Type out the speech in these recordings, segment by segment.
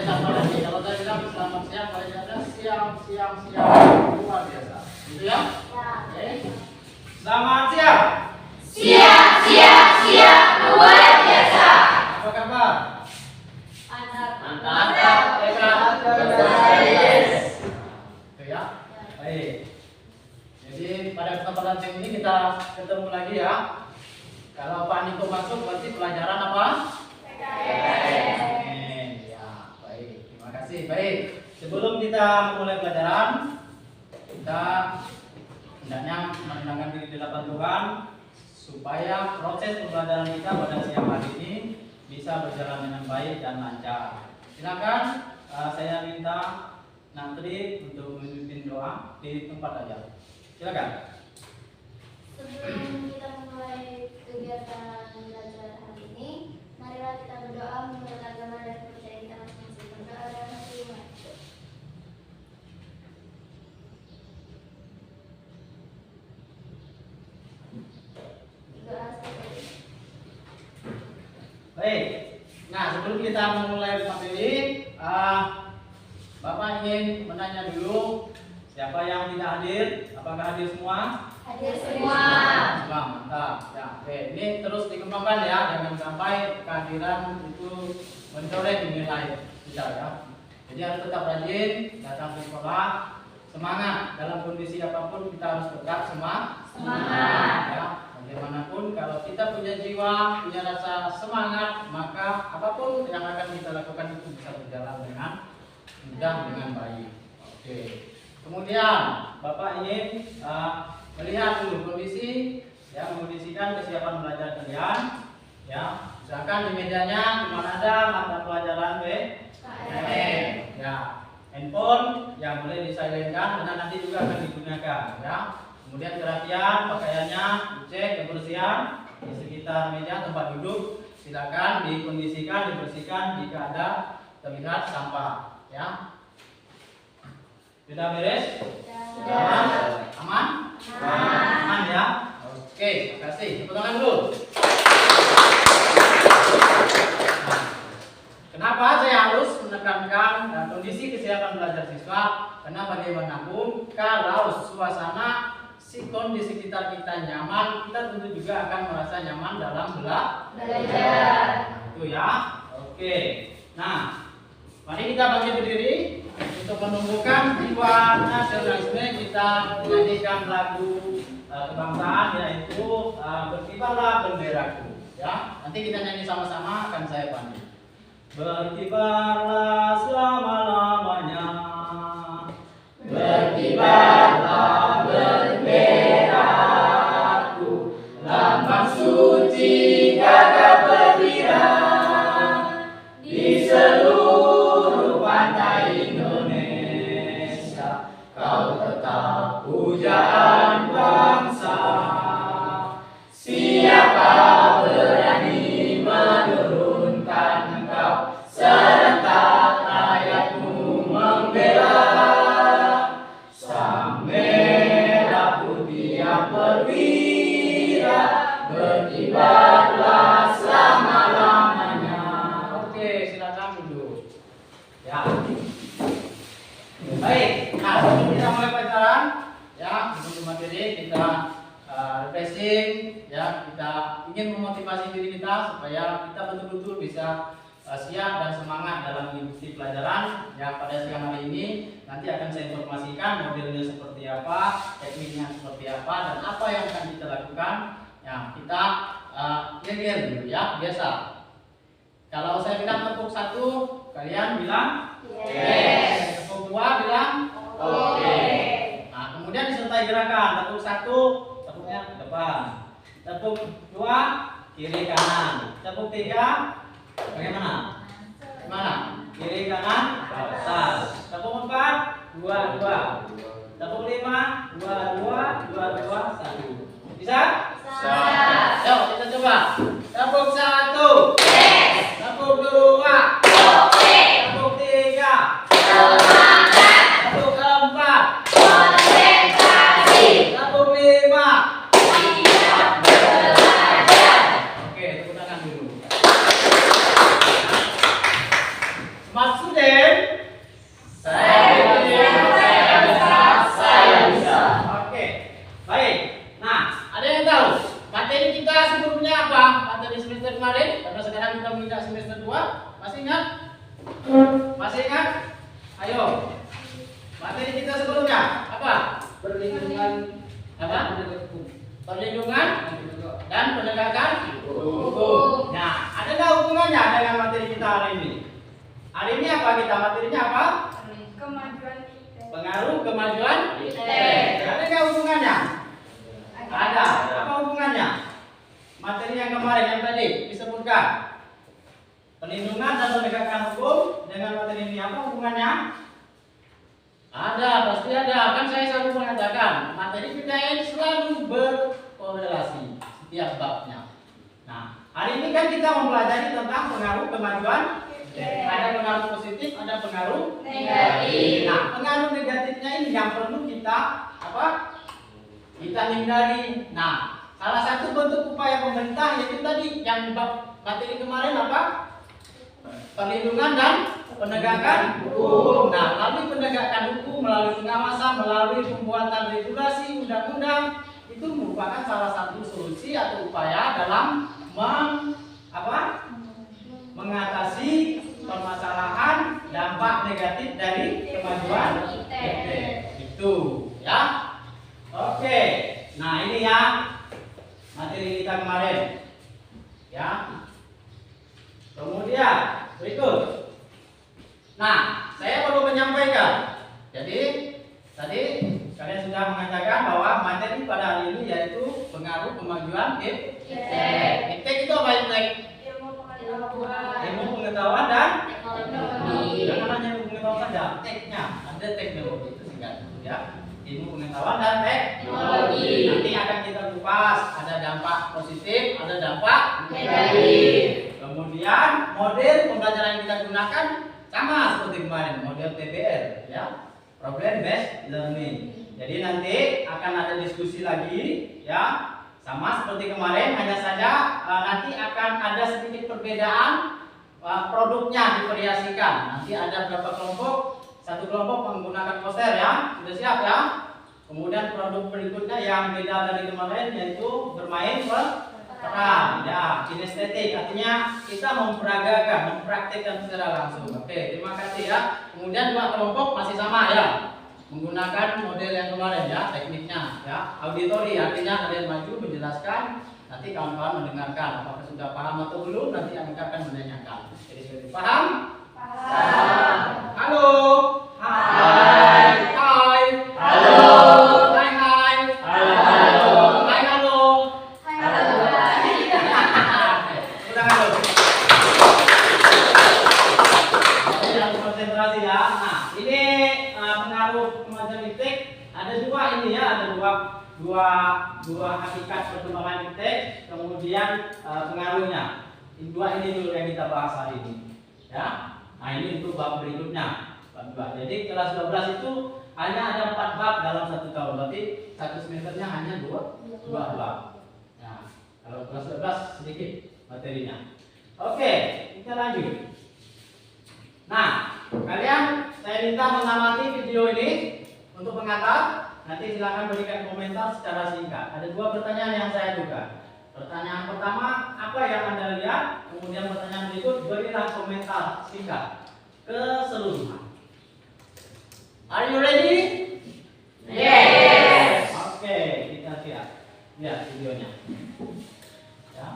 tambah lagi. Kalau saya bilang selamat siang, kalau ada siang luar biasa. Gitu ya? Oke. Selamat siang. Siang luar biasa. Apa kabar? Mantap. Oke ya. Baik. Jadi pada kesempatan ini kita ketemu lagi ya. Kalau Pak Niko masuk berarti pelajaran apa? Ya, baik. Terima kasih. Baik. Sebelum kita memulai pelajaran, kita hendaknya menenangkan diri di hadapan Tuhan supaya proses pembelajaran kita pada siang hari ini bisa berjalan dengan baik dan lancar. Silakan saya minta Natri untuk memimpin doa di tempat aja. Silakan. Sebelum kita memulai kegiatan belajar hari ini, marilah kita berdoa menurut agama dan kepercayaan kita masing-masing. Berdoa dalam hati umat. Doa seperti ini. Baik. Nah, sebelum kita memulai materi, Bapak ingin menanya dulu siapa yang tidak hadir? Apakah hadir semua? Hadir semua. Semua, mantap. Ya, oke. Ini terus dikembangkan ya, jangan sampai kehadiran itu mencoreng nilai kita ya. Jadi harus tetap rajin datang ke sekolah, semangat dalam kondisi apapun kita harus tetap semangat. Ya. Bagaimanapun kalau kita punya jiwa, punya rasa semangat, maka apapun yang akan kita lakukan itu bisa berjalan dengan mudah, dengan baik. Oke. Kemudian Bapak ingin melihat dulu kondisi, ya, mengondisikan kesiapan belajar kalian, ya. Misalkan di mejanya cuma ada mata pelajaran PKN, ya. Handphone yang boleh disilentkan karena nanti juga akan digunakan, ya. Kemudian kerapian pakaiannya dicek, kebersihan di sekitar meja tempat duduk silakan dikondisikan, dibersihkan jika ada terlihat sampah, ya. Sudah beres? Aman? Aman ya? Oke, terima kasih. Tepuk tangan dulu. Nah, kenapa saya harus menekankan kondisi kesiapan belajar siswa? Karena bagaimanapun kalau suasana sikon di sekitar kita nyaman, kita tentu juga akan merasa nyaman dalam belajar. Itu ya. Oke. Nah, mari kita bangkit berdiri untuk menumbuhkan jiwa nasionalisme. Kita menyanyikan lagu kebangsaan yaitu Berkibarlah Benderaku. Ya, nanti kita nyanyi sama-sama, akan saya pandu. Berkibarlah selama-lamanya. Berkibarlah benderaku, lambang suci gagah perwira di seluruh pantai Indonesia. Kau tetap pujaan bangsa. Siapa berani menurunkan engkau, serentak rakyatmu membela. Sang merah putih yang perwira, berkibarlah selama-lamanya. Oke, silakan duduk. Ya. Baik. Nah, sebelum kita mulai pelajaran, ya, sebelum materi kita refreshing, ya, kita ingin memotivasi diri kita supaya kita betul-betul bisa siap dan semangat dalam mengikuti pelajaran. Ya, pada siang hari ini nanti akan saya informasikan modelnya seperti apa, tekniknya seperti apa, dan apa yang akan kita lakukan. Ya, kita yel-yel dulu ya, biasa. Kalau saya bilang tepuk 1, kalian bilang yes. Tepuk 2 bilang oke. Nah, kemudian disertai gerakan. Tepuk 1, tepuknya ke depan. Tepuk 2, kiri kanan. Tepuk 3, bagaimana? Mana? Kiri kanan atas. Tepuk 4, 2, 2. Tepuk 5, 2, 2, 2, 2, 1. Bisa? Bisa. Yuk kita coba. Tepuk 1. Yes. Tepuk 2. Oke. Tepuk 3. Semangat. Tepuk 4. Konsentrasi. Tepuk 5. Siap belajar. Oke, tepuk tangan dulu. Smart student. Masih ingat? Ayo. Materi kita sebelumnya apa? Perlindungan Apa? penegak hukum. Perlindungan dan penegakan hukum. Nah, ada nggak hubungannya dengan materi kita hari ini? Hari ini apa kita? Materinya apa? Kemajuan kita. Pengaruh kemajuan ITEK. Ada nggak hubungannya? Ada. Apa hubungannya? Materi yang kemarin yang tadi disebutkan. Perlindungan dan penegakan hukum dengan materi ini apa hubungannya? Ada, pasti ada. Kan saya selalu mengatakan materi kita ini selalu berkorelasi setiap babnya. Nah, hari ini kan kita mempelajari tentang pengaruh kemajuan. Ada pengaruh positif, ada pengaruh Negatif. Nah, pengaruh negatifnya ini yang perlu kita apa? Kita hindari. Nah, salah satu bentuk upaya pemerintah yaitu tadi yang bab materi kemarin apa? Perlindungan dan penegakan hukum. Nah, melalui penegakan hukum, melalui pengawasan, melalui pembuatan regulasi, undang-undang itu merupakan salah satu solusi atau upaya dalam mengatasi permasalahan dampak negatif dari kemajuan itu, ya. Oke. Nah, ini ya materi kita kemarin. Ya. Kemudian berikut. Nah, saya perlu menyampaikan. Jadi, tadi kalian sudah mengatakan bahwa materi pada hari ini yaitu pengaruh kemajuan ITEK. ITEK itu apa ITEK? Ilmu pengetahuan dan Teknologi. jangan hanya ilmu pengetahuan saja, teknya ada teknologi itu singkat ya. Ilmu pengetahuan dan teknologi. Nanti akan kita kupas, ada dampak positif, ada dampak Negatif. Kemudian model pembelajaran yang kita gunakan sama seperti kemarin, model PBL ya, problem based learning. Jadi nanti akan ada diskusi lagi ya. Sama seperti kemarin, hanya saja nanti akan ada sedikit perbedaan produknya divariasikan. Nanti ada berapa kelompok? Satu kelompok menggunakan poster ya, sudah siap ya. Kemudian produk berikutnya yang beda dari kemarin yaitu bermain peran ya, kinestetik. Artinya kita memperagakan, mempraktikkan secara langsung. Oke, terima kasih ya. Kemudian dua kelompok masih sama ya, menggunakan model yang kemarin ya, tekniknya ya. Auditori artinya kalian maju menjelaskan, nanti kawan-kawan mendengarkan. Apakah sudah paham atau belum? Nanti akan menanyakan. Jadi sudah paham? Paham. Halo. Hai. Hai. Halo. Hai hai. Halo. Hai halo. Halo. Udah halo. Jadi harus konsentrasi ya. Nah, ini pengaruh kemajuan ITEK ada dua ini ya, ada dua hakikat perkembangan ITEK, kemudian pengaruhnya. Dua ini dulu yang kita bahas hari ini. Ya. Nah, ini untuk bab berikutnya. Bab 2. Jadi kelas 12 itu hanya ada 4 bab dalam satu tahun. Berarti satu semesternya hanya dua bab. Nah, kalau kelas 12 sedikit materinya. Oke, kita lanjut. Nah, kalian saya minta mengamati video ini untuk mengatar. Nanti silakan berikan komentar secara singkat. Ada dua pertanyaan yang saya ajukan. Pertanyaan pertama, apa yang Anda lihat? Kemudian pertanyaan berikut, berilah komentar singkat keseluruhan. Are you ready? Yes. Oke, kita siap. Lihat videonya. Ya.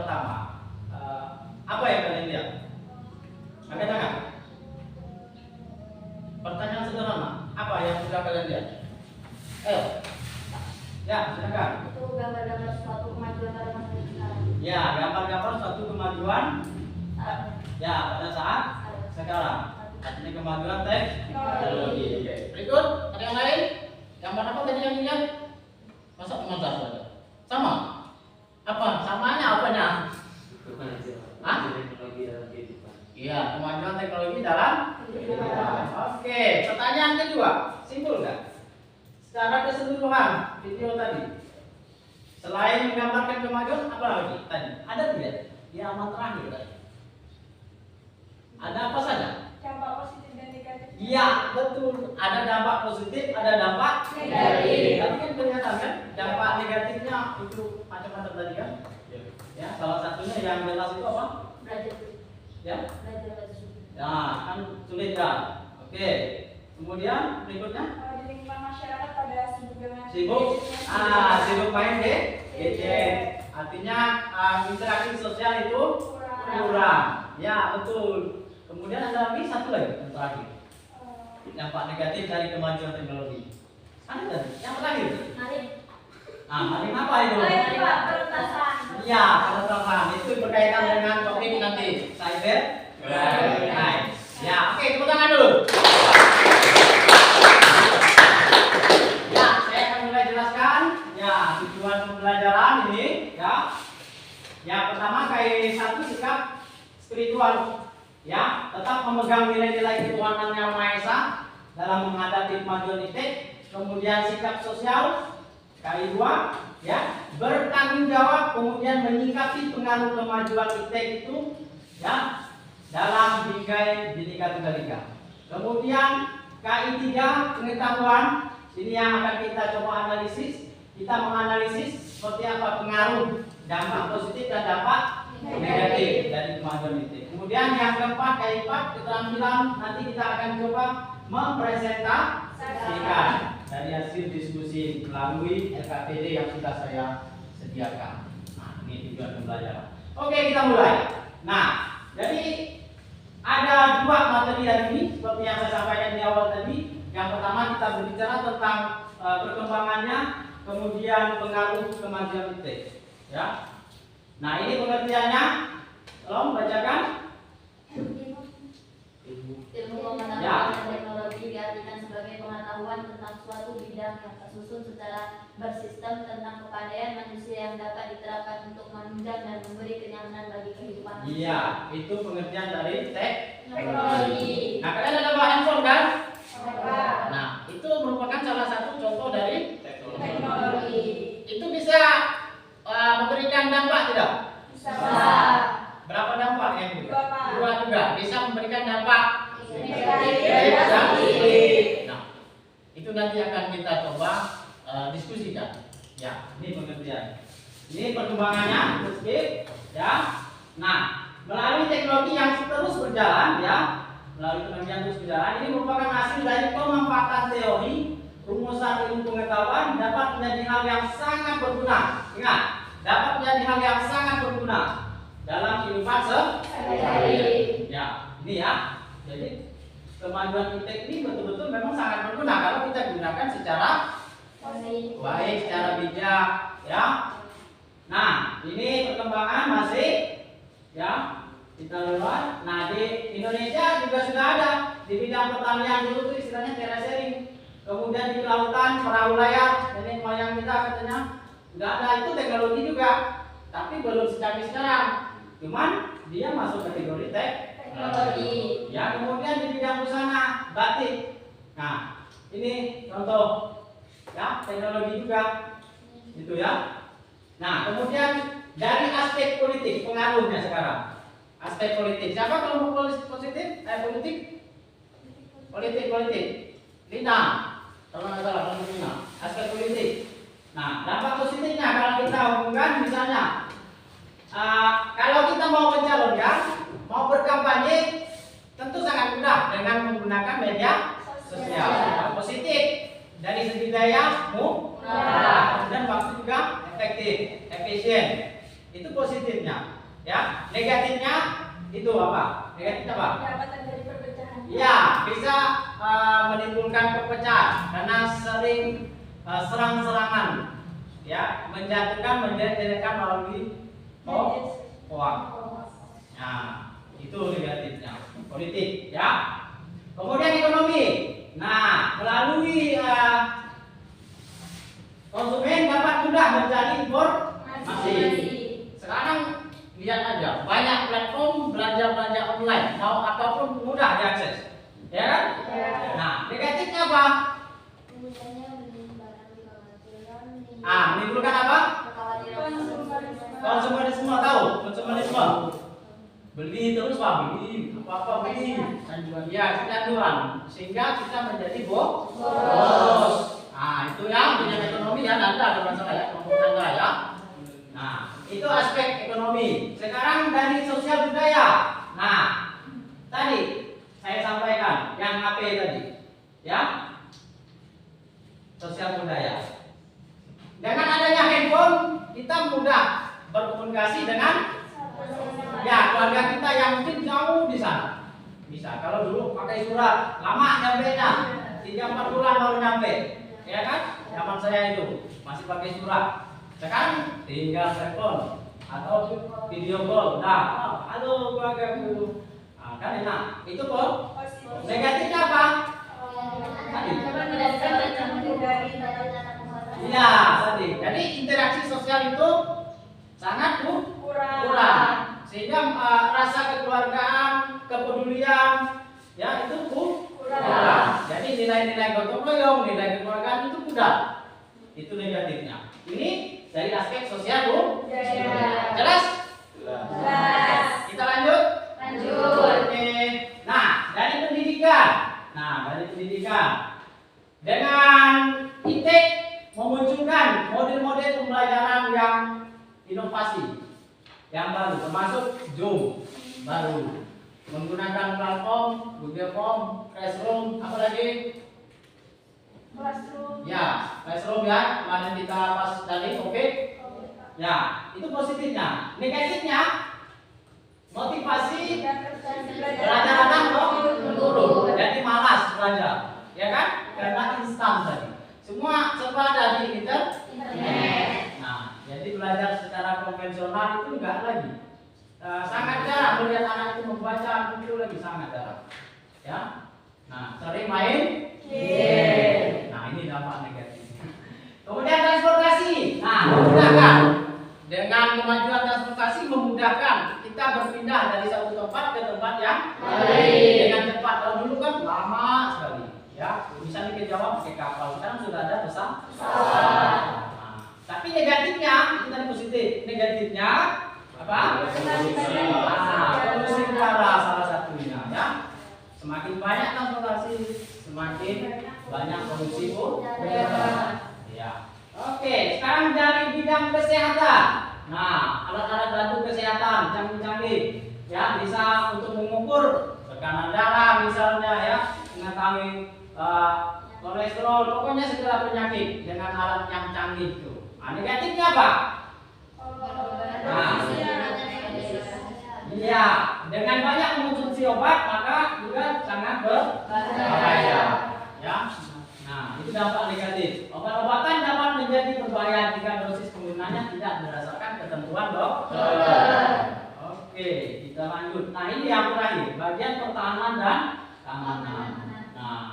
pertama, apa yang kalian lihat? Angkat tangan. Pertanyaan sederhana, apa yang sudah kalian lihat? Ayo. Ya, silakan. Itu gambar-gambar suatu kemajuan pada masa sekarang. Ya, gambar-gambar suatu kemajuan ya pada saat sekarang. Artinya kemajuan teknologi. Oke. Berikut, ada yang lain? Gambar apa tadi yang dilihat? Masa cuma satu aja? Sama? Apa? Samanya apanya? Hah? Iya, kemajuan teknologi dalam kehidupan. Oke, pertanyaan kedua, simpel nggak? Secara keseluruhan video tadi, selain menggambarkan kemajuan, apa lagi tadi? Ada tidak? Di halaman terakhir tadi. Ada apa saja? Dampak positif dan negatif. Iya, betul. Ada dampak positif, ada dampak Negatif. Tadi kan kelihatan kan? Dampak negatifnya itu macam-macam tadi kan? Ya, salah satunya yang jelas itu apa? Belajar. Ya, Belajar. nah kan sulit kan? Oke. Kemudian berikutnya Di lingkungan masyarakat pada sibuk dengan sibuk main gadget. Artinya interaksi sosial itu kurang. Ya, betul. Kemudian ada lagi satu lagi yang terakhir. Dampak negatif dari kemajuan teknologi. Ada tadi? Yang terakhir. Mari. Mari apa itu? Peretasan. Iya, peretasan. Itu berkaitan dengan topik nanti cyber crime. Ya, oke, tepuk tangan dulu. Ya, saya akan mulai jelaskan. Ya, tujuan pembelajaran ini. Ya, yang pertama KI1 sikap spiritual. Ya, tetap memegang nilai-nilai ketuhanan yang Maha Esa dalam menghadapi kemajuan ITEK. Kemudian sikap sosial KI2, ya, bertanggung jawab kemudian menyikapi pengaruh kemajuan ITEK itu, ya, dalam bingkai Bhinneka Tunggal Ika. Kemudian KI3 pengetahuan, ini yang akan kita coba analisis. Kita menganalisis seperti apa pengaruh dampak positif dan dampak negatif dari kemajuan ITEK. Kemudian yang keempat KI4 keterampilan, nanti kita akan coba mempresentasikan dari hasil diskusi melalui LKPD yang sudah saya sediakan. Nah, ini tujuan pembelajaran. Oke, kita mulai. Nah, jadi ada dua materi hari ini seperti yang saya sampaikan di awal tadi. Yang pertama kita berbicara tentang perkembangannya, kemudian pengaruh kemajuan ITEK. Ya. Nah, ini pengertiannya. Tolong bacakan. Ilmu pengetahuan dan teknologi diartikan sebagai pengetahuan tentang suatu bidang yang tersusun secara bersistem tentang kepandaian manusia yang dapat diterapkan untuk menunjang dan memberi kenyamanan bagi kehidupan. Iya, itu pengertian dari Teknologi. Nah, kalian ada bawa handphone kan? Apa? Nah, itu merupakan salah satu contoh dari Teknologi. itu bisa memberikan dampak tidak? Bisa. Berapa dampak yang Dua, Pak. Dua juga bisa memberikan dampak Negatif. Nah, itu nanti akan kita coba diskusikan. Ya, ini pengertian. Ini perkembangannya, skip, ya. Nah, melalui teknologi yang terus berjalan, ya, melalui teknologi yang terus berjalan, ini merupakan hasil dari pemanfaatan teori, rumusan ilmu pengetahuan dapat menjadi hal yang sangat berguna. Ingat, dapat menjadi hal yang sangat berguna dalam kehidupan sehari-hari. Ya, ini ya. Jadi kemajuan ITEK ini betul-betul memang sangat berguna kalau kita gunakan secara baik, secara bijak, ya. Nah, ini perkembangan masih, ya, kita lewat. Nah, di Indonesia juga sudah ada di bidang pertanian dulu itu istilahnya terasering. Kemudian di lautan perahu layar, ini moyang kita katanya sudah ada, itu teknologi juga, tapi belum secanggih sekarang. Cuman dia masuk kategori teknologi. Ya, kemudian di bidang busana, batik. Nah, ini contoh, ya, teknologi juga, itu ya. Nah, kemudian dari aspek politik, pengaruhnya sekarang. Aspek politik. Siapa kelompok positif? Politik. Lina. Kalau nggak salah, kelompok Lina. Aspek politik. Nah, dampak positifnya kalau kita hubungkan misalnya, kalau kita mau mencalonkan, mau berkampanye, tentu sangat mudah dengan menggunakan media sosial. Positif dari segi daya murah dan waktu juga efektif, efisien. Itu positifnya. Ya, negatifnya itu apa? Negatifnya apa? Dapat terjadi perpecahan. Ya, bisa menimbulkan perpecahan karena sering serang-serangan, ya, menjatuhkan, menjelekan melalui hoax. Nah, itu negatifnya. Politik, ya. Kemudian ekonomi. Nah, melalui konsumen dapat mudah mencari informasi. Sekarang lihat aja, banyak platform belanja online, mau apapun mudah diakses, ya kan? Nah, negatifnya apa? Menimbulkan apa? Konsumerisme, tahu? Konsumerisme. Beli terus beli, apa beli, ya kecanduan, sehingga kita menjadi boros. Nah, itu yang punya ekonomi ya, ada masalah ya, ngomong Anda ya. Nah, itu aspek ekonomi. Sekarang dari sosial budaya. Nah, tadi saya sampaikan yang AP tadi, ya, sosial budaya. Dengan adanya handphone, kita mudah berkomunikasi dengan keluarga kita yang mungkin jauh di sana. Bisa, kalau dulu pakai surat, lama nyampenya, 3-4 bulan baru nyampe, ya kan? Zaman saya itu masih pakai surat. Sekarang tinggal telepon atau video call. Nah, halo keluargaku. Nah, kan enak. Itu kok. Negatifnya apa? Tadi. Iya, tadi. Jadi interaksi sosial itu sangat kurang. Sehingga rasa kekeluargaan, kepedulian, ya itu kurang. Jadi nilai-nilai gotong royong, nilai kekeluargaan itu kurang. Itu negatifnya. Ini dari aspek sosial, Bu. Jelas? Jelas. Kita lanjut? Oke. Nah, dari pendidikan. Dengan ITEK memunculkan model-model pembelajaran yang inovasi, yang baru, termasuk Zoom baru, menggunakan platform Google Form, Classroom, apa lagi? Ya, Classroom ya, kemarin kita pas tadi, oke? Ya, itu positifnya. Negatifnya, motivasi belajar anak menurun, jadi malas belajar, ya kan? Karena instan tadi. Semua serba ada di internet. Nah, jadi belajar secara konvensional itu enggak lagi. Sangat jarang melihat anak itu membaca, itu lagi sangat jarang. Ya. Nah, sering main game. Nah, ini dampak negatif. Kemudian transportasi. Nah, memudahkan. Dengan kemajuan transportasi memudahkan kita berpindah dari satu tempat ke tempat yang lain dengan cepat. Kalau dulu kan lama sekali. Ya, misalnya ke Jawa pakai kapal, sekarang sudah ada pesawat. Nah, tapi negatifnya itu tadi positif. Negatifnya apa? Polusi udara salah satunya ya. Semakin banyak transportasi, semakin banyak polusi udara. Ya. Oke, sekarang dari bidang kesehatan. Nah, alat-alat bantu kesehatan canggih-canggih ya, bisa untuk mengukur tekanan darah misalnya ya, mengetahui kolesterol, pokoknya segala penyakit dengan alat yang canggih itu. Nah, negatifnya apa? Nah, iya, dengan banyak mengonsumsi obat maka juga sangat berbahaya. Ya. Nah, itu dampak negatif. Obat-obatan dapat menjadi berbahaya jika dosis penggunaannya tidak berdasarkan ketentuan dokter. Oke, kita lanjut. Nah, ini yang terakhir, bagian pertahanan dan keamanan. Nah,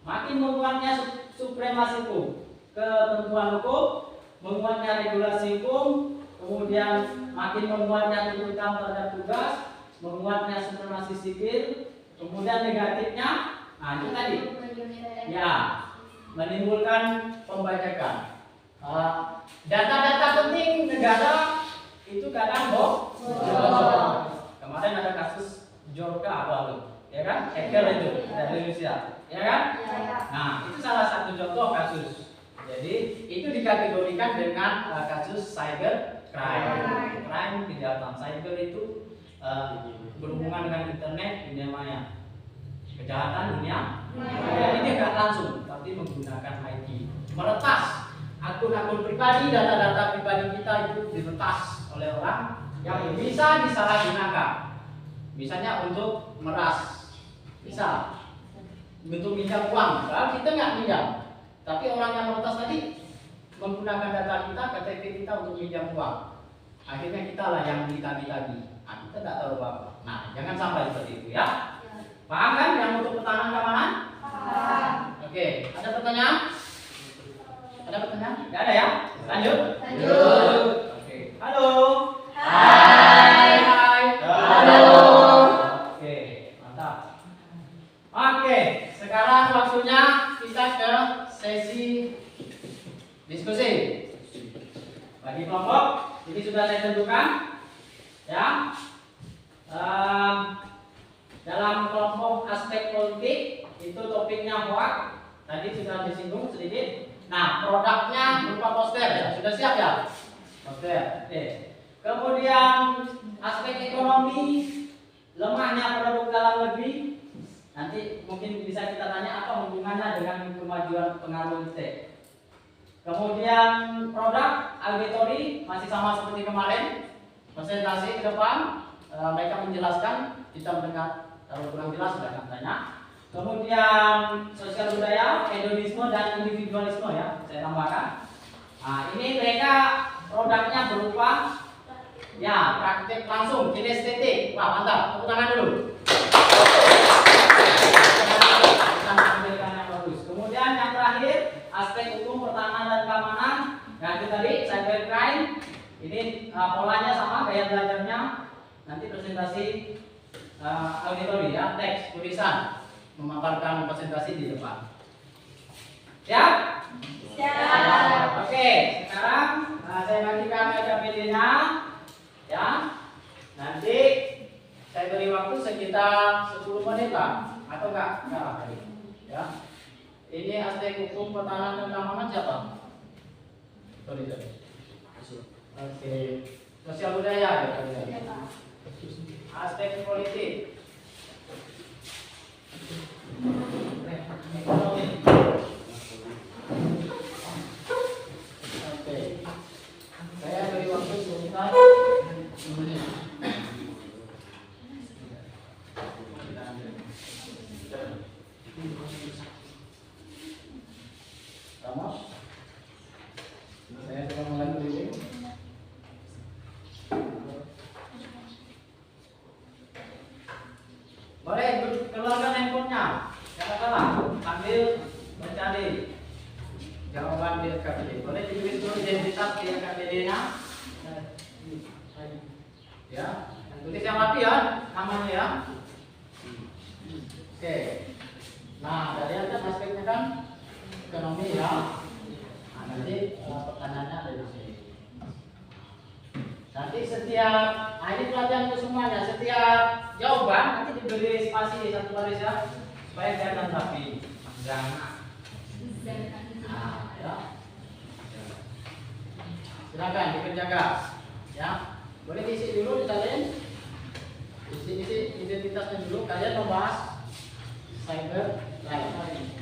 makin menguatnya supremasi hukum, ketentuan hukum, menguatnya regulasi hukum, kemudian makin menguatnya tuntutan terhadap tugas, menguatnya supremasi sipil, kemudian negatifnya, nah itu tadi, ya, menimbulkan pembajakan. Data-data penting negara itu kadang bocor. Kemarin ada kasus Jorka apa ya kan? Hacker itu dari Indonesia, ya kan? Nah, itu salah satu contoh kasus. Jadi itu dikategorikan dengan kasus cyber crime. Crime kejahatan cyber itu berhubungan dengan internet, dunia maya. Kejahatan dunia. Jadi dia nggak langsung, tapi menggunakan IT, meretas akun-akun pribadi, data-data pribadi kita itu diretas oleh orang yang bisa disalahgunakan. Misalnya untuk meras, bisa. Untuk minjam uang, padahal kita nggak minjam. Tapi orang yang meretas tadi menggunakan data kita, KTP kita untuk minjam uang. Akhirnya kita lah yang ditagi-tagi. Nah, kita tidak tahu apa-apa. Nah, jangan sampai seperti itu ya. Paham kan yang untuk pertahanan keamanan? Paham. Oke, ada pertanyaan? Ada pertanyaan? Tidak ada ya? Lanjut. Lanjut. Oke. Halo. Hai. Hai. Halo. Oke, mantap. Oke, sekarang waktunya kita ke sesi diskusi. Bagi kelompok, ini sudah saya tentukan, ya. Dalam kelompok aspek politik itu topiknya hoax. Tadi sudah disinggung sedikit. Nah, produknya berupa poster ya. Sudah siap ya? Poster. Oke. Kemudian aspek ekonomi, lemahnya produk dalam negeri. Nanti mungkin bisa kita tanya apa hubungannya dengan kemajuan pengaruh IT. Kemudian produk auditori masih sama seperti kemarin. Presentasi ke depan mereka menjelaskan, kita mendengar. Kalau kurang jelas silahkan tanya. Kemudian sosial budaya, hedonisme dan individualisme ya, saya tambahkan. Nah, ini mereka produknya berupa ya praktik langsung, kinestetik. Wah mantap, tepuk tangan dulu. Kita menampilkan yang bagus. Kemudian yang terakhir aspek hukum pertahanan dan keamanan. Nah itu tadi cybercrime. Ini polanya sama, gaya belajarnya. Nanti presentasi auditori ya, teks tulisan, memaparkan presentasi di depan. Siap? Siap. Oke, sekarang saya bagikan KPD-nya ya. Nanti saya beri waktu sekitar 10 menit lah, atau enggak lah tadi. Ya. Ini aspek hukum pertahanan dan keamanan siapa? Sorry. Oke, sosial budaya ya kalian. Aspek politik, ekonomi. Oke, saya beri waktu sekitar 10 menit. Ramos, saya coba mulai dulu. Boleh keluarkan handphonenya, jangan salah, sambil mencari jawaban di KPD. Boleh ditulis dulu identitas di KPD-nya. Ya, tulis yang rapi ya, namanya ya. Oke. Nah, dari atas aspeknya kan ekonomi ya. Nah, nanti pertanyaannya ada di sini. Nanti setiap, ini pelajaran untuk semuanya. Setiap jawaban nanti diberi spasi satu baris ya, supaya kelihatan rapi. Jangan. Nah, ya. Silakan dikerjakan. Ya, boleh diisi dulu, disalin. Isi identitasnya dulu. Kalian membahas cyber crime.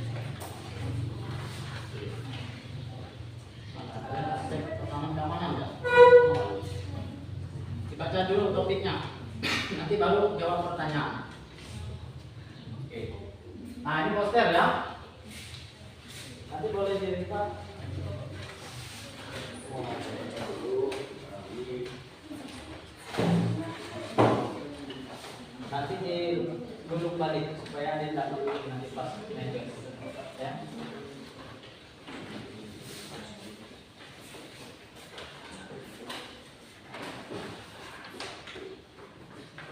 Ada aspek pertahanan keamanan ya. Dibaca dulu topiknya, nanti baru jawab pertanyaan. Oke. Nah ini poster ya. Nanti boleh dilihat. Nanti digulung balik supaya dia tidak perlu nanti pas meja. Ya.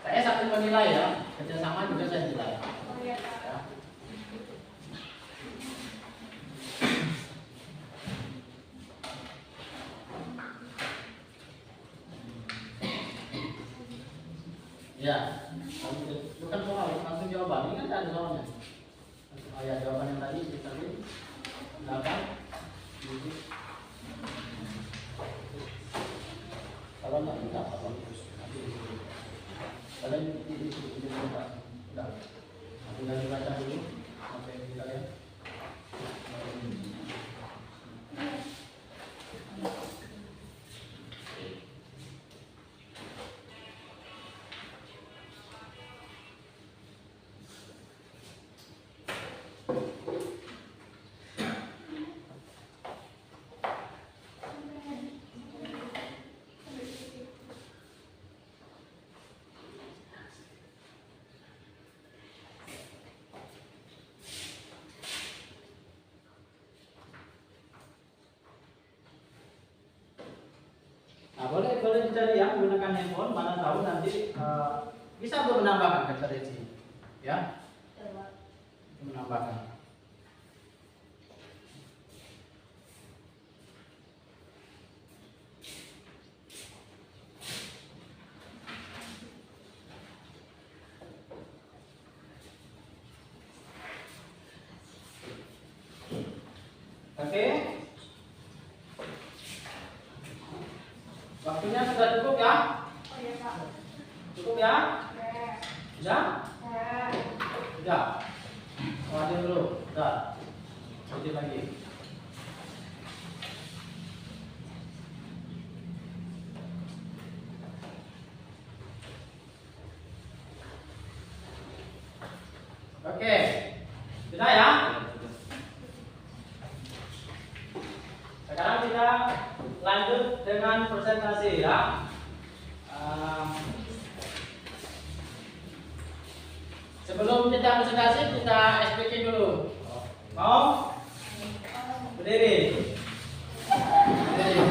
Saya sambil menilai ya, kerjasama juga saya nilai. Ya. Ya, bukan soal, langsung jawaban. Ini kan ada soalnya. Oh ya, jawaban yang tadi kita lihat. Silakan. Kalau nggak bisa apa? Kalian ini sudah. Tinggal dibaca dulu sampai kita lihat. boleh dicari ya menggunakan handphone, mana tahu nanti bisa untuk menambahkan kata reci, ya, menambahkan. Oke. Waktunya sudah cukup ya? Oh iya Pak. Cukup ya? Sudah? Sudah. Lanjut dulu. Sudah. Lanjut lagi. Oke. Sudah ya? Sekarang kita lanjut dengan presentasi ya. Sebelum kita presentasi kita SPK dulu. Mau? Berdiri. Berdiri.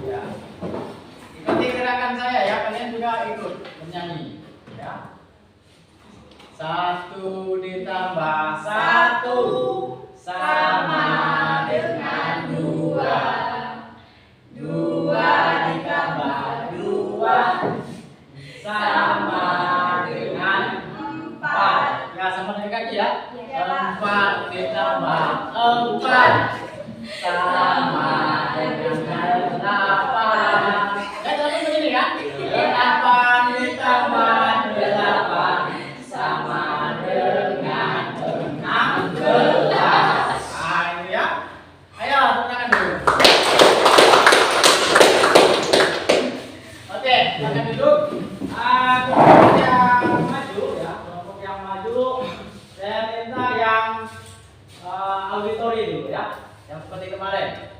Ya. Ikuti gerakan saya ya. Kalian juga ikut menyanyi. Ya. 1 ditambah 1 sama dengan 2. 2 ditambah 2 sama dengan 4. Ya, sama dengan kaki ya. 4 ditambah 4 sama dengan 8. Ya, tapi begini kan? 8 ditambah 8 sama dengan 16. Silakan duduk. Kelompok yang maju ya, kelompok yang maju. Saya minta yang auditori dulu ya, yang seperti kemarin.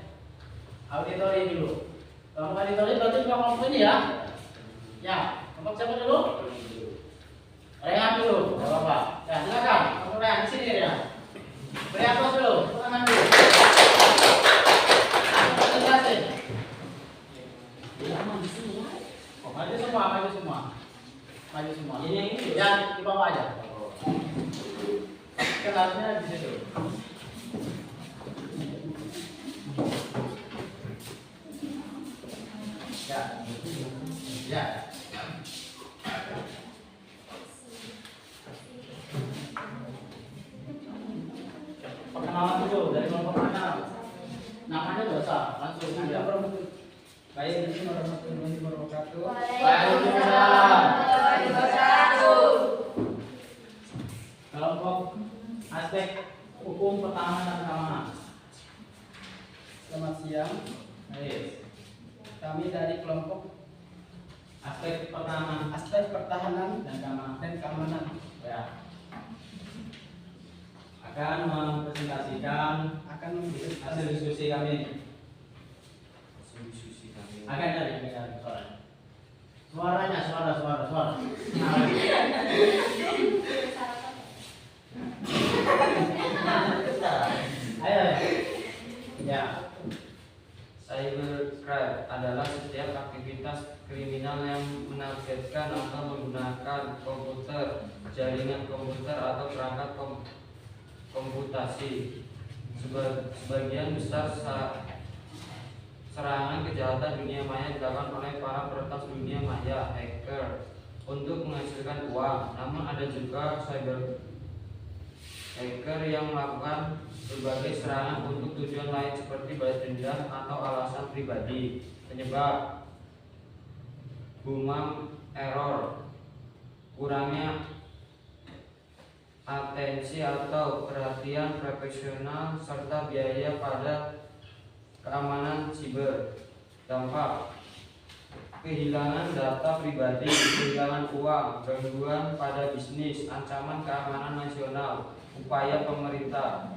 Auditori dulu. Kelompok auditori berarti kelompok ini ya. Ya, kelompok siapa dulu? Rehan dulu, nggak apa-apa. Ya, silakan. Kelompok Rehan di sini ya. Beri aplaus dulu, tepuk tangan dulu. Jelasin. Maju semua, maju semua. Maju semua. Ini yang ini ya, di bawah aja. Kenalnya di situ. Ya. Ya. Perkenalan dulu dari kelompok mana? Namanya enggak usah, langsung aja. Baik, ini warahmatullahi wabarakatuh. Waalaikumsalam. Kelompok aspek hukum pertahanan dan keamanan. Selamat siang. Baik. Kami dari kelompok aspek pertahanan dan keamanan. Ya. Akan mempresentasikan hasil diskusi kami. Agak dari suaranya. Suara. Ayo. Ya. Cybercrime adalah setiap aktivitas kriminal yang menargetkan atau menggunakan komputer, jaringan komputer atau perangkat komputasi. Sebagian besar serangan kejahatan dunia maya dilakukan oleh para peretas dunia maya, hacker, untuk menghasilkan uang. Namun ada juga cyber hacker yang melakukan berbagai serangan untuk tujuan lain seperti balas dendam atau alasan pribadi. Penyebab: human error, kurangnya atensi atau perhatian profesional, serta biaya pada keamanan siber. Dampak: kehilangan data pribadi, kehilangan uang, gangguan pada bisnis, ancaman keamanan nasional. Upaya pemerintah: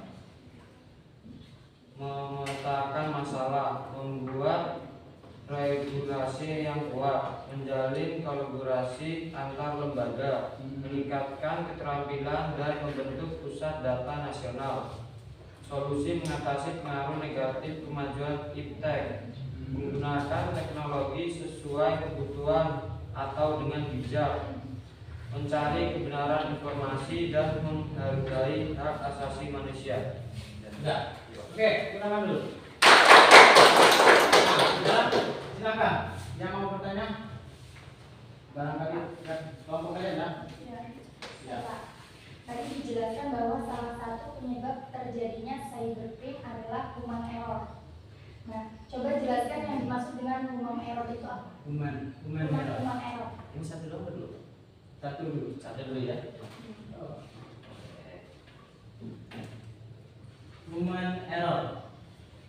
memetakan masalah, membuat regulasi yang kuat, menjalin kolaborasi antar lembaga, meningkatkan keterampilan dan membentuk pusat data nasional. Solusi mengatasi pengaruh negatif kemajuan iptek: menggunakan teknologi sesuai kebutuhan atau dengan bijak, mencari kebenaran informasi dan menghargai hak asasi manusia. Sudah. Oke, gunakan dulu. Nah, sudah. Silakan. Yang mau bertanya? Barangkali kelompok kalian ya? Ya. Tadi dijelaskan bahwa salah satu penyebab terjadinya cybercrime adalah human error. Nah, coba jelaskan yang dimaksud dengan human error itu apa? Human error. Ini satu dulu. Satu dulu ya. Human error.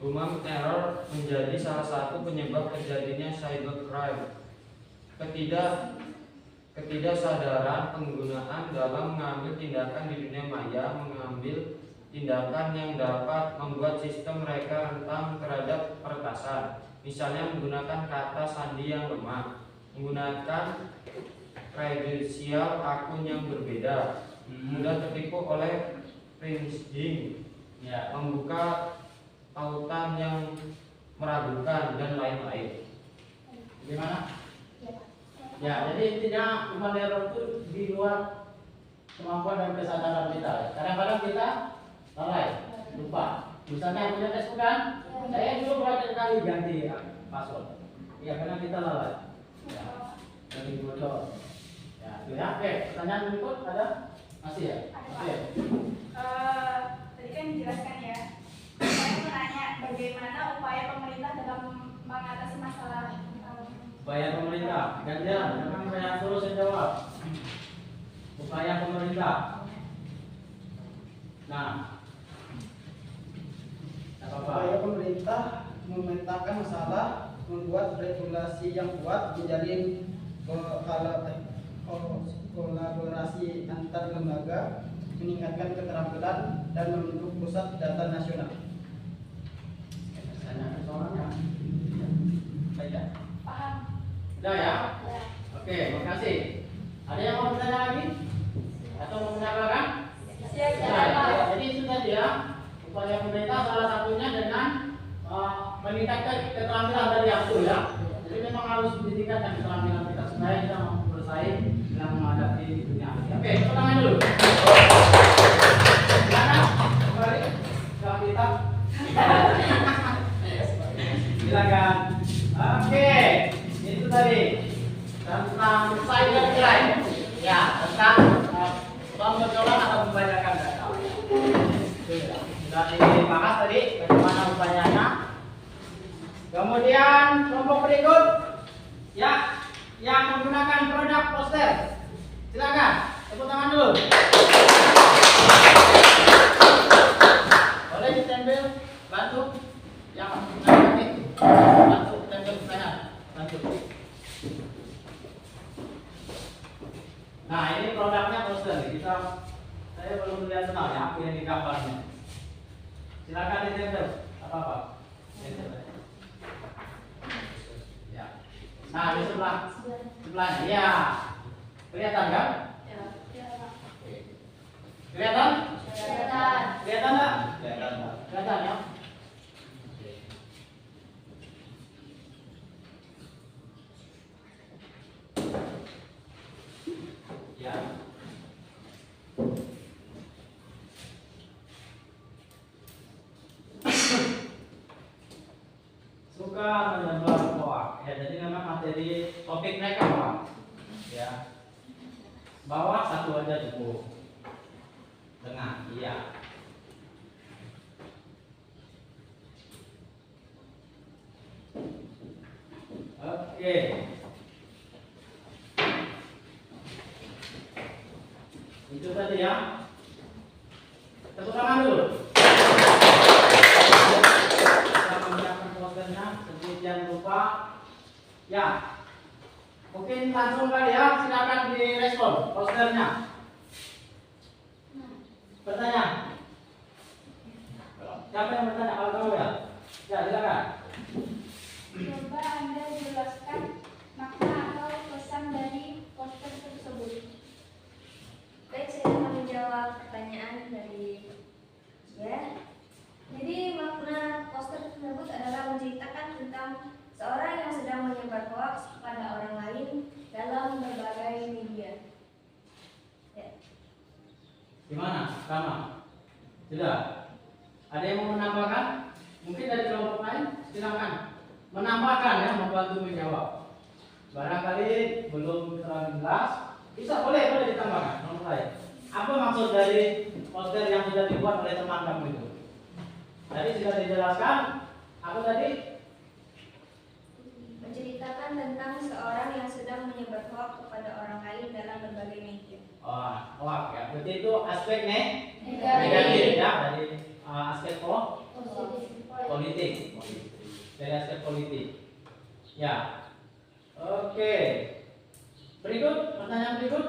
Human error menjadi salah satu penyebab terjadinya cybercrime. Ketidaksadaran penggunaan dalam mengambil tindakan di dunia maya, mengambil tindakan yang dapat membuat sistem mereka rentan terhadap peretasan. Misalnya menggunakan kata sandi yang lemah, menggunakan kredensial akun yang berbeda, mudah tertipu oleh phishing, membuka tautan yang meragukan dan lain-lain. Gimana? Ya, jadi intinya human error itu di luar kemampuan dan kesadaran kita. Kadang-kadang kita lalai, lupa. Misalnya punya Facebook kan, saya dulu berkali-kali ganti password. Ya, karena kita lalai. Ya, dari bodoh. Ya, itu ya. Oke, pertanyaan berikut ada? Masih ya? Oke. Tadi kan dijelaskan ya. Saya mau nanya bagaimana upaya pemerintah dalam mengatasi masalah Upaya pemerintah, gantian, memang saya terus jawab. Upaya pemerintah. Nah, upaya pemerintah memetakan masalah, membuat regulasi yang kuat, menjalin kolaborasi antar lembaga, meningkatkan keterampilan dan membentuk pusat data nasional. soalnya. Baik. paham. Sudah ya? Oke, makasih. Ada yang mau bertanya lagi? Atau mau menambahkan? Siap. Jadi itu tadi ya, upaya pemerintah salah satunya dengan meningkatkan keterampilan dari aktu ya. Jadi memang harus meningkatkan keterampilan kita supaya kita mampu bersaing dalam menghadapi dunia. Oke, tepuk tangan dulu. Silakan kembali ke kita. Silakan. Oke, itu tadi tentang cybercrime. Ya, tentang pembocoran atau membajakan data. Sudah dibahas tadi bagaimana upayanya. Kemudian kelompok berikut ya yang menggunakan produk poster. Silakan, tepuk tangan dulu. Boleh ditempel, bantu yang menggunakan itu. Bantu tempel kanan, bantu. Nah, ini produknya poster. Saya belum lihat kenal ya, ini gambarnya. Silakan ditempel, apa-apa. Ya. Nah, di sebelahnya, ya. Kelihatan kan? Kelihatan? Kelihatan nggak? Kelihatan ya. Ya. Suka menyebar hoax ya, jadi memang materi topik mereka hoax ya. Bawah satu aja cukup. Tengah, iya. Oke. Itu tadi ya. Tepuk tangan dulu. Kita menyiapkan posternya sedemikian rupa. Ya. Mungkin langsung kali ya, silakan direspon posternya. Pertanyaan. Siapa yang bertanya? Kalau tahu ya. Ya, silakan. Coba Anda jelaskan makna atau pesan dari poster tersebut. Baik, saya akan menjawab pertanyaan dari ya. Jadi makna poster tersebut adalah menceritakan tentang Sama. Sudah. Ada yang mau menambahkan? Mungkin dari kelompok lain, silakan menambahkan ya, membantu menjawab. Barangkali belum terlalu jelas, bisa boleh ditambahkan. Kelompok lain. Apa maksud dari poster yang sudah dibuat oleh teman kamu itu? Tadi sudah dijelaskan. Apa tadi? Menceritakan tentang seorang yang sedang menyebar hoax kepada orang lain dalam berbagai media. Oh, hoax ya. Berarti itu aspek Negatif. negatif ya, dari aspek Positif. politik. Dari aspek politik. Ya. Oke. Berikut, pertanyaan berikut.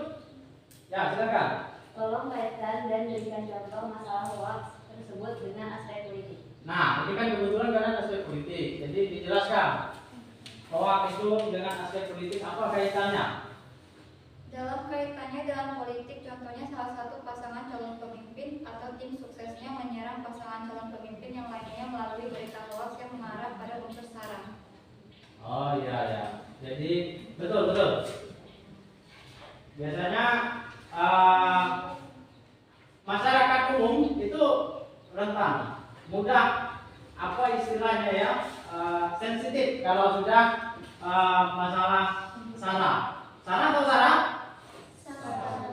Ya, silakan. Tolong kaitkan dan berikan contoh masalah hoax tersebut dengan aspek politik. Nah, ini kan kebetulan karena aspek politik. Jadi dijelaskan. Hoax itu dengan aspek politik apa kaitannya? Dalam kaitannya dalam politik, contohnya salah satu pasangan calon pemimpin atau tim suksesnya menyerang pasangan calon pemimpin yang lainnya melalui berita hoax yang mengarah pada unsur sara. Oh iya ya. Jadi betul. Biasanya masyarakat umum itu rentan, mudah apa istilahnya ya, sensitif kalau sudah masalah sara. Sara atau sara?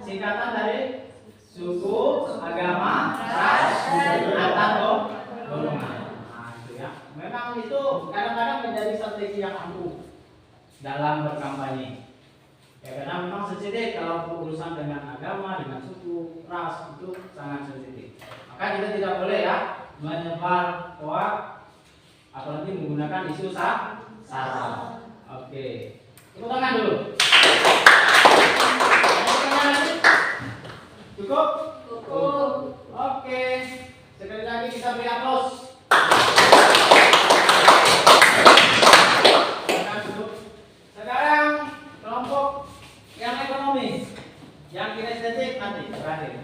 Singkatan dari suku, agama, ras, atau golongan. Nah, itu ya. Memang itu kadang-kadang menjadi strategi yang ampuh dalam berkampanye. Ya, karena memang sensitif kalau urusan dengan agama, dengan suku, ras itu sangat sensitif. Maka kita tidak boleh ya menyebar hoax, apalagi menggunakan isu sara. Oke, tepuk tangan dulu. Cukup? Cukup. Oke, sekali lagi kita beri aplaus. Sekarang kelompok yang ekonomi, yang kinestetik nanti terakhir.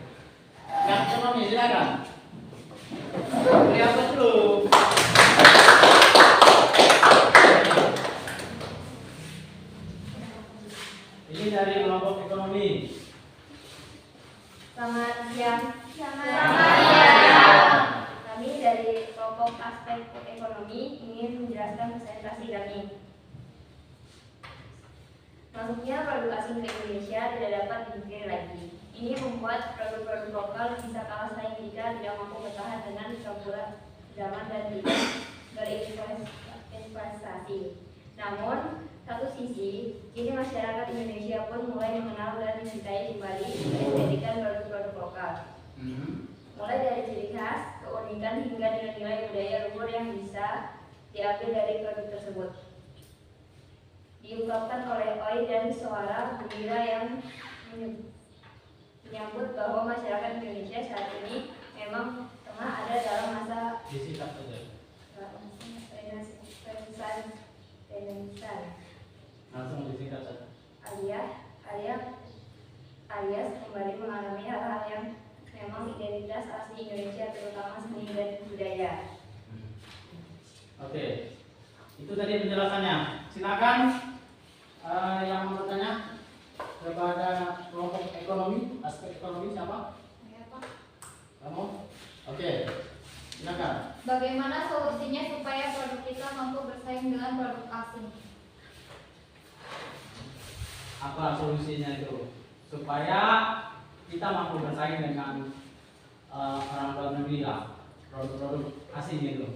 Yang ekonomi silakan. Beri aplaus dulu. Ini dari kelompok ekonomi. Selamat siang. Selamat siang. Kami dari kelompok aspek ekonomi ingin menjelaskan presentasi kami. Masuknya produk asing ke Indonesia tidak dapat dipungkiri lagi. Ini membuat produk-produk lokal bisa kalah saing jika tidak mampu bertahan dengan campuran zaman dan tidak berinvestasi. Namun, satu sisi, kini masyarakat Indonesia pun mulai mengenal dan mencintai kembali menjadikan produk-produk lokal. Mulai dari ciri khas, keunikan hingga nilai-nilai budaya luhur yang bisa diambil dari produk tersebut. Diungkapkan oleh Oi dan Suara Gembira yang menyambut bahwa masyarakat Indonesia saat ini memang tengah ada dalam masa Disingkat saja. renaissance Langsung disingkat saja. alias kembali mengalami hal-hal yang memang identitas asli Indonesia, terutama seni dan budaya. Oke, itu tadi penjelasannya. Silakan yang mau bertanya kepada kelompok ekonomi, aspek ekonomi siapa? Kamu? Oke, silakan. Bagaimana solusinya supaya produk kita mampu bersaing dengan produk asing? Apa solusinya itu? Supaya kita mampu bersaing dengan orang luar negeri lah, produk-produk asing itu.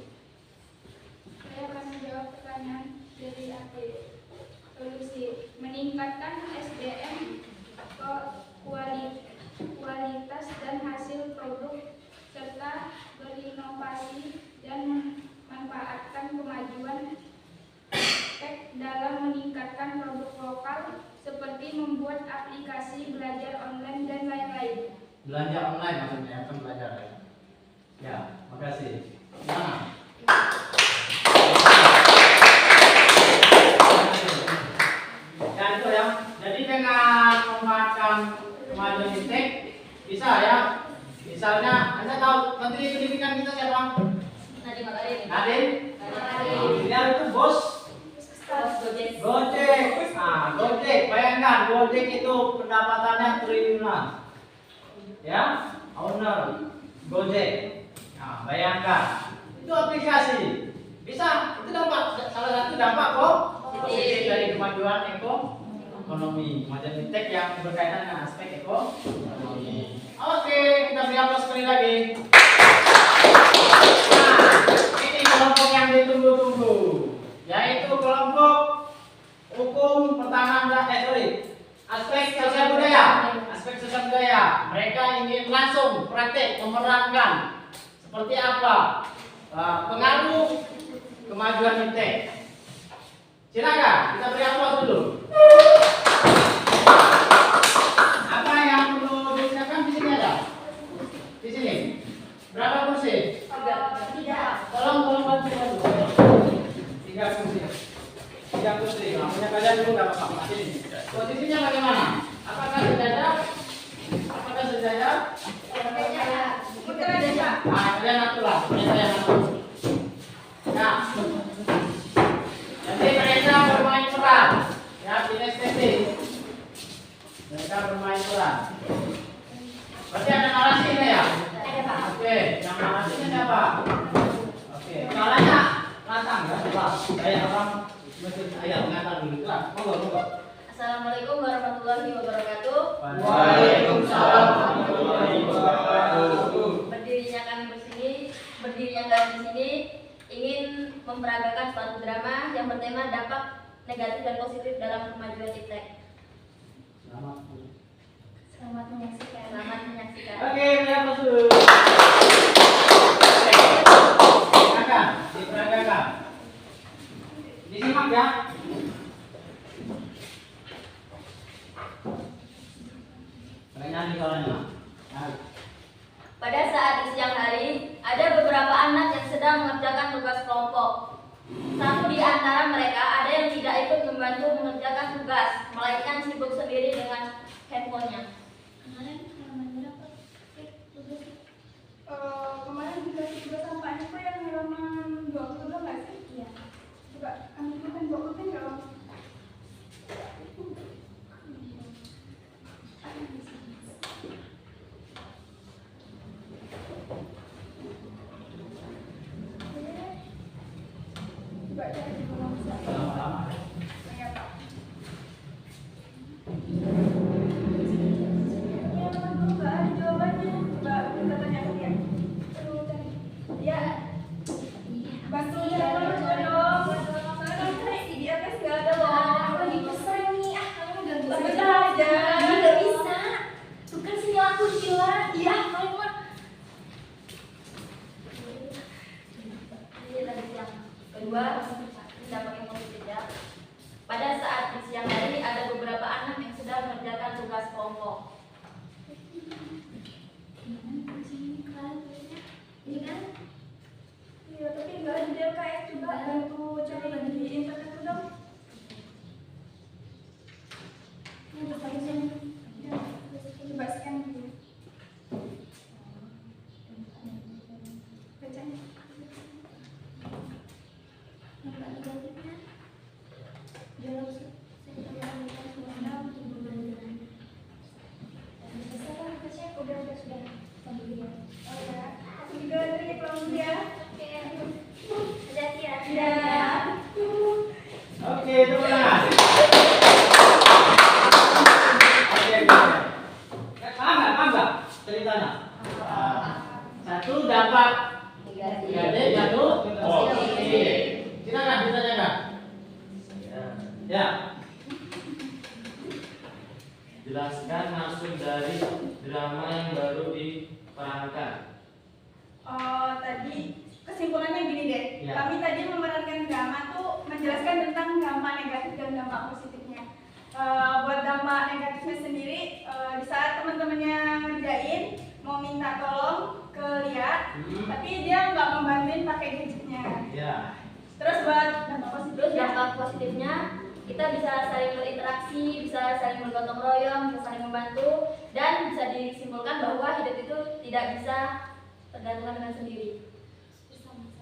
Saya akan menjawab pertanyaan dari solusi meningkatkan SDM kualitas dan hasil produk serta berinovasi dan memanfaatkan kemajuan tech dalam meningkatkan produk lokal seperti membuat aplikasi belajar online dan lain-lain. Belanja online maksudnya, kan belajar ya. Ya, makasih. Nah. Ya itu ya. Jadi dengan memanfaatkan kemajuan tech bisa ya. Misalnya, Anda tahu Menteri Pendidikan kita siapa? Nadiem Makarim. Nadiem. Makarim. Dia itu bos Gojek. Gojek. Nah, Gojek, bayangkan Gojek itu pendapatannya triliunan. Ya, owner Gojek. Nah, bayangkan itu aplikasi bisa, itu dampak, salah satu dampak kok positif dari kemajuan ekonomi, kemajuan fintech yang berkaitan dengan aspek ekonomi. Oke, kita beri aplaus sekali lagi. Nah, ini kelompok yang ditunggu-tunggu, yaitu kelompok hukum pertahanan aspek sosial budaya. Aspek sosial budaya, mereka ingin langsung praktek memerankan seperti apa pengaruh kemajuan fintech. Silakan, kita beri aplaus dulu. Apa yang perlu disiapkan di sini ada? Di sini. Berapa kursi? 3. Tolong bantu. 3 kursi. 3 kursi. Namanya kalian dulu nggak apa-apa. Sini. Posisinya bagaimana? Apakah sejajar? Apakah sejajar? Nah, kalian aturlah. Kalian atur. Nah. Jadi mereka bermain peran. Ya, kinestetik. Mereka bermain peran. Berarti ada narasi ini ya? Ada, Pak. Oke, yang narasinya siapa? Oke, caranya lantang ya, coba. Kayak orang mesin ayam mengantar dulu lah. Monggo. Assalamualaikum warahmatullahi wabarakatuh. Waalaikumsalam warahmatullahi wabarakatuh. Berdirinya kami di sini ingin memperagakan suatu drama yang bertema dampak negatif dan positif dalam kemajuan fintech. Selamat menyaksikan. Selamat menyaksikan. Oke, lihat dulu. Silakan, diperagakan. Disimak ya. Nyanyi soalnya. Pada saat di siang hari, ada beberapa anak yang sedang mengerjakan tugas kelompok. Satu di antara mereka ada yang tidak ikut membantu mengerjakan tugas, melainkan sibuk sendiri dengan handphonenya. Kemarin dikasih tugas sama Pak Niko yang halaman 20 nggak sih? Iya. Coba kami ikutin 20 nggak Om? Coba cari di kolom chat. Lama-lama. Iya, Pak. Kedua, dampak yang positif ya. Pada saat di siang hari ada beberapa anak yang sedang mengerjakan tugas kelompok. Ini kan? Iya, tapi nggak ada di LKS. Coba bantu cari di internet tuh dong. Ini udah paling sini. Ya, coba scan dulu. Bacanya. Dampak negatifnya dalam sektor pendidikan nasional untuk pembelajaran. Bisa kan baca? Sudah. Pembelajaran. Oh ya, aku juga dari kelompok ya. Oke, hati-hati ya. Ya. Oke, teman. Oke. Paham nggak ceritanya? Satu dampak negatif, satu positif. Silakan ditanyakan. Ya. Jelaskan maksud dari drama yang baru diperankan. Tadi kesimpulannya gini deh. Ya. Kami tadi memerankan drama tuh menjelaskan tentang dampak negatif dan dampak positifnya. Buat dampak negatifnya sendiri, di saat teman-temannya ngerjain mau minta tolong ke lihat, tapi dia nggak membantuin pakai gadgetnya. Ya. Terus buat dampak Terus positifnya, dampak positifnya kita bisa saling berinteraksi, bisa saling bergotong royong, bisa saling membantu, dan bisa disimpulkan bahwa hidup itu tidak bisa tergantungan dengan sendiri,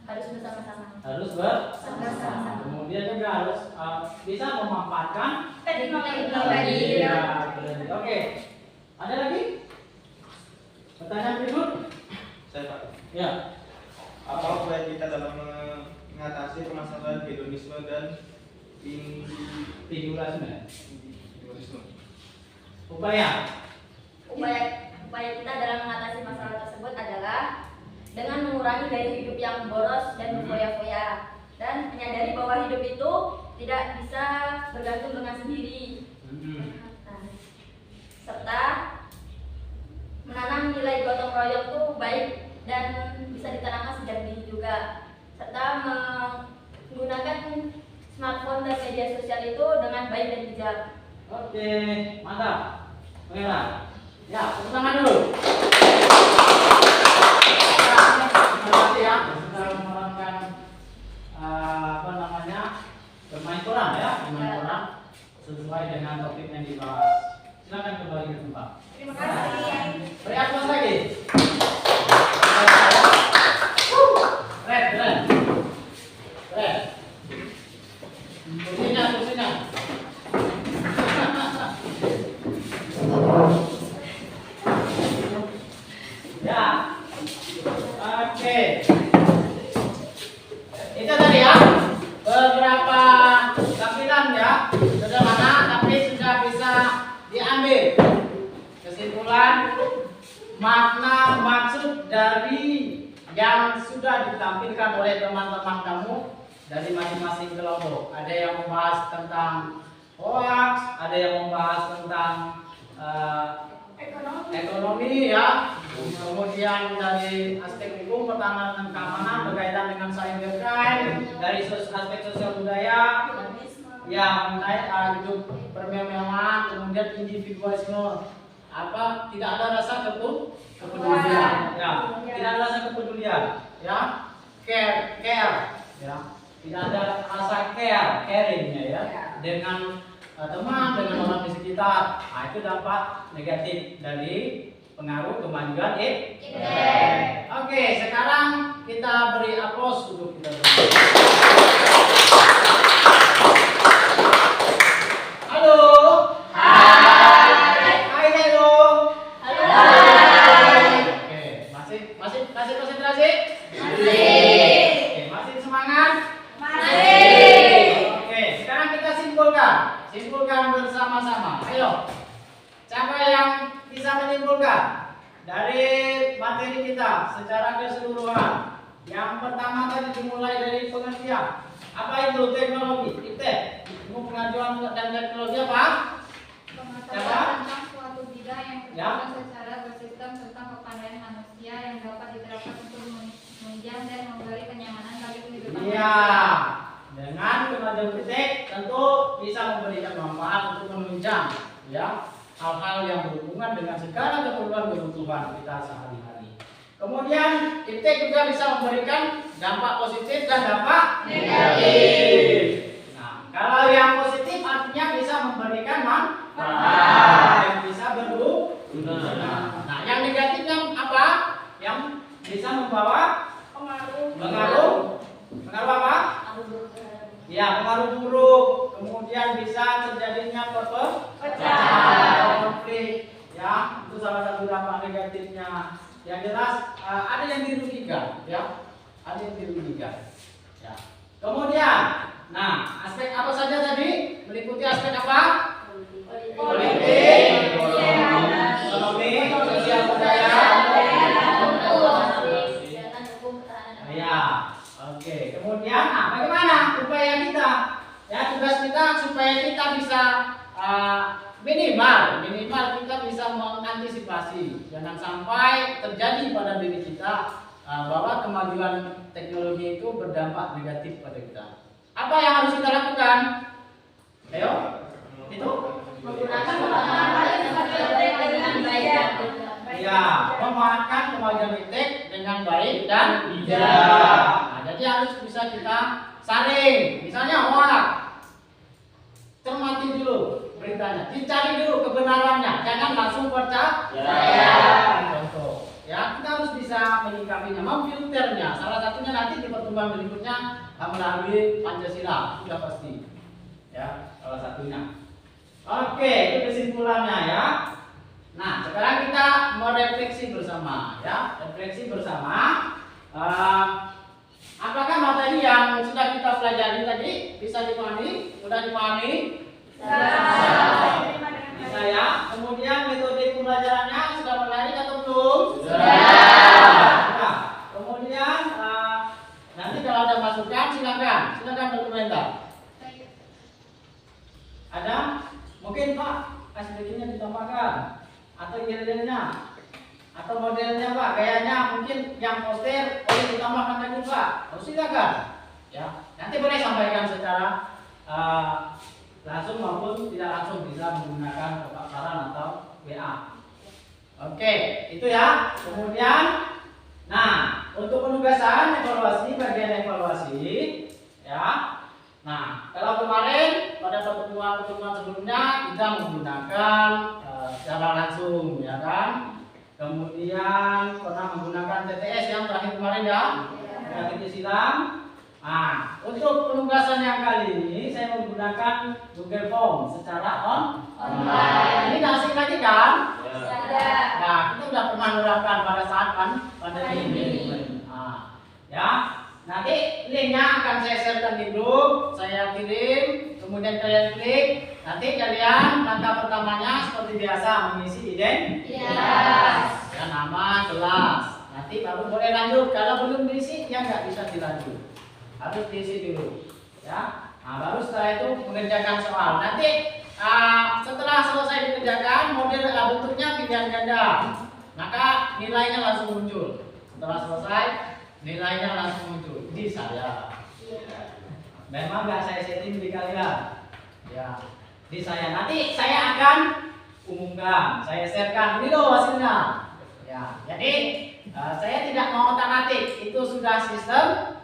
harus bersama-sama. Harus bersama-sama. Kemudian juga harus bisa memanfaatkan teknologi. Teknologi. Iya, benar. Oke. Ada lagi? Pertanyaan berikut. Saya Pak. Ya. Apa upaya kita dalam mengatasi permasalahan hedonisme dan Individualisme. individualisme? Upaya. Upaya kita dalam mengatasi masalah tersebut adalah dengan mengurangi gaya hidup yang boros dan berfoya-foya, dan menyadari bahwa hidup itu tidak bisa bergantung dengan sendiri. Nah, serta menanam nilai gotong royong itu baik dan bisa ditanamkan sejak dini juga, serta menggunakan smartphone dan media sosial itu dengan baik dan bijak. Oke, mantap. Mengira. Ya, tepuk tangan dulu. Terima kasih ya sudah menerangkan apa namanya bermain koran ya, bermain koran sesuai dengan topik yang dibahas. Silakan kembali ke tempat. Terima kasih. Beri aplaus lagi. Keren, keren. Keren. Kursinya, kursinya. Ya. Oke. Itu tadi ya beberapa tampilan ya, sederhana tapi sudah bisa diambil kesimpulan makna maksud dari yang sudah ditampilkan oleh teman-teman kamu dari masing-masing kelompok. Ada yang membahas tentang hoax, ada yang membahas tentang ekonomi ya, kemudian dari aspek hukum, pertahanan dan keamanan berkaitan dengan cybercrime, dari aspek sosial budaya ya mengenai hidup bermewah-mewahan, kemudian individualisme, apa tidak ada rasa kepedulian ya, tidak ada rasa kepedulian ya, care ya, tidak ada rasa caringnya ya dengan teman, dengan orang di sekitar. Nah, itu dampak negatif dari pengaruh kemajuan Oke, sekarang kita beri aplaus untuk kita semua. Halo. Hai. Hai, halo. Halo. Oke, masih konsentrasi? Oke, masih semangat? Oke, sekarang kita simpulkan bersama-sama. Ayo, siapa yang bisa menyimpulkan dari materi kita secara keseluruhan? Yang pertama tadi dimulai dari pengertian. Apa itu teknologi? IPTEK. Ilmu pengetahuan dan teknologi apa? Pengetahuan tentang suatu bidang yang Ya. berkembang secara bersistem tentang kepandaian manusia yang dapat diterapkan untuk menunjang dan memberi kenyamanan bagi kehidupan Iya. Dengan kemajuan IPTEK tentu bisa memberikan manfaat untuk menunjang ya hal-hal yang berhubungan dengan segala kebutuhan kita sehari-hari. Kemudian IPTEK juga bisa memberikan dampak positif dan dampak negatif. Nah, kalau yang positif artinya bisa memberikan manfaat yang bisa berguna. Nah, yang negatifnya apa? Yang bisa membawa pengaruh apa? Ya, pengaruh buruk. Kemudian bisa terjadinya perpecahan, konflik. Ya, itu salah satu dampak negatifnya. Yang jelas ada yang dirugikan, ya. Ada yang dirugikan. Ya. Kemudian, nah, aspek apa saja tadi? Meliputi aspek apa? Politik, ekonomi, sosial budaya. Ya, oke. Kemudian, nah, bagaimana upaya kita? Ya, tugas kita supaya kita bisa minimal kita bisa mengantisipasi jangan sampai terjadi pada diri kita bahwa kemajuan teknologi itu berdampak negatif pada kita. Apa yang harus kita lakukan? Ayo, itu Menggunakan teknologi dengan baik. ya, memanfaatkan kemajuan IPTEK dengan baik dan bijak. Nah, jadi harus bisa kita saring. Misalnya hoax, cermati dulu beritanya, dicari dulu kebenarannya, jangan langsung percaya. Contoh, ya kita harus bisa menyikapinya, memfilternya. Salah satunya nanti di pertemuan berikutnya melalui Pancasila, sudah pasti. Ya, salah satunya. Oke, itu kesimpulannya ya. Nah, sekarang kita merefleksi bersama, ya, refleksi bersama. Apakah materi yang sudah kita pelajari tadi bisa dipahami? Sudah dipahami? Bisa ya. Kemudian metode pembelajarannya sudah menarik atau belum? Sudah. Kemudian nanti kalau ada masukan silakan berkomentar. Ada? Mungkin Pak, kasih begini ditambahkan atau gilirannya atau modelnya Pak, gayanya mungkin yang poster boleh ditambahkan lagi Pak. Silakan. Ya, nanti boleh sampaikan secara langsung maupun tidak langsung, bisa menggunakan paparan atau WA. Oke, itu ya. Kemudian, nah, untuk penugasan evaluasi, bagian evaluasi, ya. Nah, kalau kemarin pada pertemuan sebelumnya kita menggunakan secara langsung, ya kan. Kemudian pernah menggunakan TTS yang terakhir kemarin ya, titik silang. Nah, untuk penugasan yang kali ini saya menggunakan Google Form secara online. Ini nggak asing lagi kan? Nah, kita sudah pernah menerapkan pada saat pandemi ini. Nah, ya, nanti linknya akan saya sharekan di grup, saya kirim, kemudian kalian klik. Nanti kalian langkah pertamanya seperti biasa mengisi identitas, ya, nama, kelas. Nanti baru boleh lanjut. Kalau belum diisi, ya nggak bisa dilanjut. Harus diisi dulu, ya. Nah, baru setelah itu mengerjakan soal. Nanti setelah selesai dikerjakan, model bentuknya pilihan ganda, maka nilainya langsung muncul. Setelah selesai, nilainya langsung muncul di saya. Memang nggak saya setting di kalian, ya. Di saya. Nanti saya akan umumkan, saya sharekan. Ini loh hasilnya. Ya, jadi saya tidak mau otak-atik, itu sudah sistem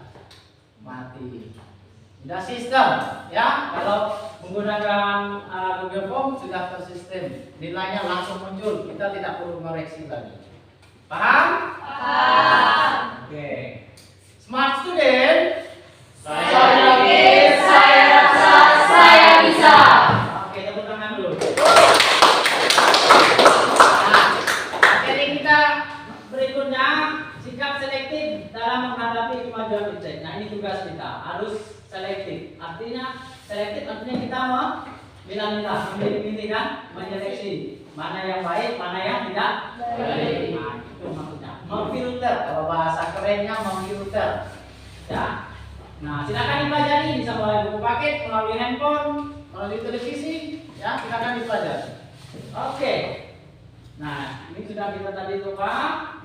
mati. Sudah sistem, ya. Kalau menggunakan Google Form sudah tersistem, nilainya langsung muncul. Kita tidak perlu koreksi lagi. Paham? Paham. Oke. Smart student. Saya yakin, saya rasa, saya bisa. Oke, tepuk tangan dulu. Nah, materi kita berikutnya sikap selektif dalam menghadapi kemajuan objek. Nah, ini tugas kita, harus selektif. Selektif artinya kita mau milah-milah, memilih-milih kan, menyeleksi mana yang baik, mana yang tidak baik. Nah, itu maksudnya. Memfilter, kalau bahasa kerennya memfilter. Ya. Nah, silakan dipelajari, bisa melalui buku paket, melalui handphone, melalui televisi, ya, silakan dipelajari. Oke. Nah, ini sudah kita tadi coba.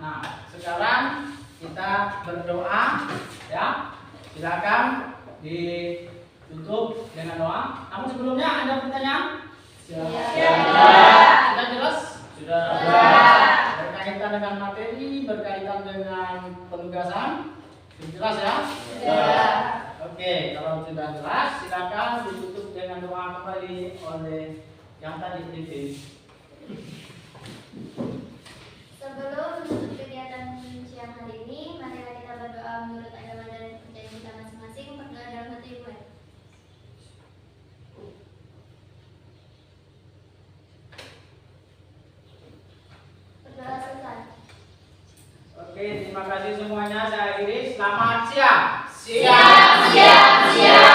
Nah, sekarang kita berdoa, ya. Silakan ditutup dengan doa. Namun sebelumnya ada pertanyaan? Sudah jelas? Sudah. Berkaitan dengan materi, berkaitan dengan penugasan? Sudah jelas ya? Oke, kalau sudah jelas, silakan ditutup dengan doa kembali oleh yang tadi briefing. Sebelum menutup kegiatan siang hari ini, marilah kita berdoa menurut agama dan kepercayaan kita masing-masing. Berdoa dalam hati gue. Berdoa selesai. Oke, terima kasih semuanya. Saya akhiri. Selamat siang. Siap.